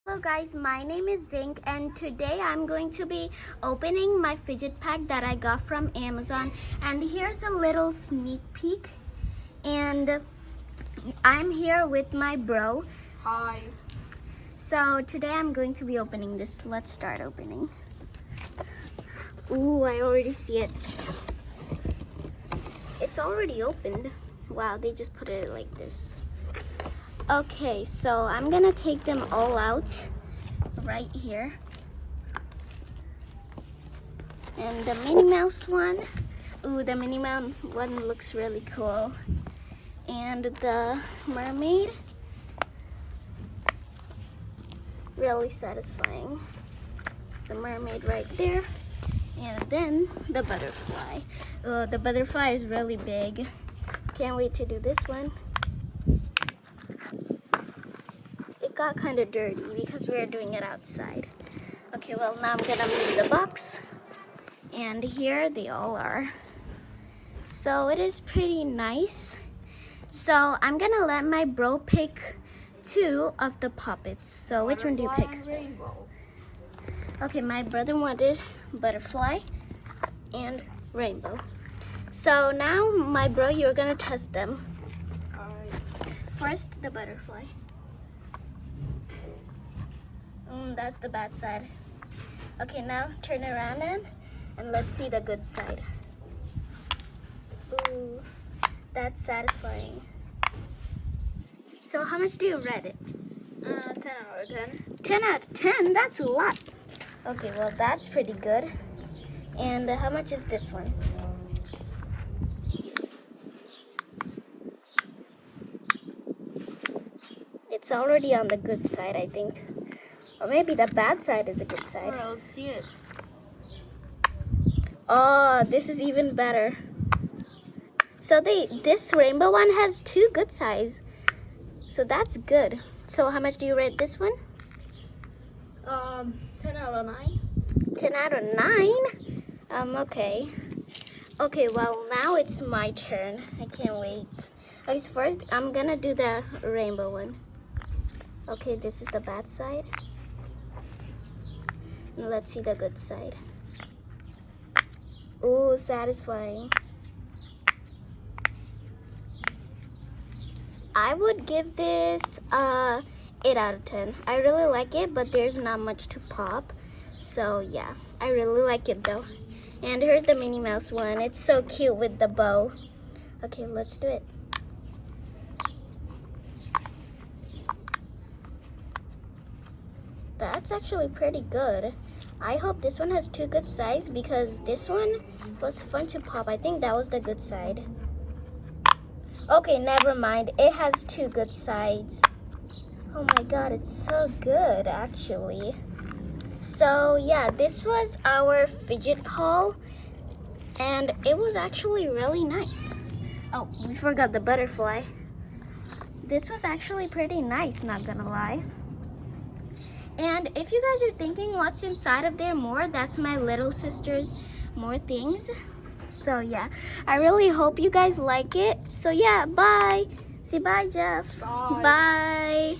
Hello guys, my name is Zinc and today I'm going to be opening my fidget pack that I got from Amazon, and here's a little sneak peek. And I'm here with my bro. Hi. So today I'm going to be opening this. Let's start opening. Ooh, I already see it. It's already opened. Wow, they just put it like this. Okay, so I'm gonna take them all out right here. And the Minnie Mouse one. Ooh, the Minnie Mouse one looks really cool. And the mermaid. Really satisfying. The mermaid right there. And then the butterfly. The butterfly is really big. Can't wait to do this one. It got kind of dirty because we were doing it outside. Okay, well now I'm gonna move the box. And here they all are. So it is pretty nice. So I'm gonna let my bro pick 2 of the puppets. So which one do you pick? Rainbow. Okay, my brother wanted butterfly and rainbow. So now my bro, you're gonna test them. Alright. First, the butterfly. That's the bad side. Okay, now turn around and let's see the good side. Ooh, that's satisfying. So how much do you rate it? 10 out of 10. 10 out of 10? That's a lot. Okay, well that's pretty good. And how much is this one? It's already on the good side, I think. Or maybe the bad side is a good side. Alright, let's see it. Oh, this is even better. So this rainbow one has 2 good sides. So that's good. So how much do you rate this one? 10 out of 9. 10 out of 9? Okay. Okay, well now it's my turn. I can't wait. Okay, so first I'm gonna do the rainbow one. Okay, this is the bad side. And let's see the good side. Ooh, satisfying. I would give this 8 out of 10. I really like it, but there's not much to pop. So yeah, I really like it though. And here's the Minnie Mouse one. It's so cute with the bow. Okay, let's do it. That's actually pretty good. I hope this one has 2 good sides because this one was fun to pop. I think that was the good side. Okay, never mind. It has 2 good sides. Oh my god, it's so good actually. So yeah, this was our fidget haul and it was actually really nice. Oh, we forgot the butterfly. This was actually pretty nice, not gonna lie. And if you guys are thinking what's inside of there more, that's my little sister's more things. So yeah, I really hope you guys like it. So yeah, bye. Say bye, Jeff. Bye. Bye.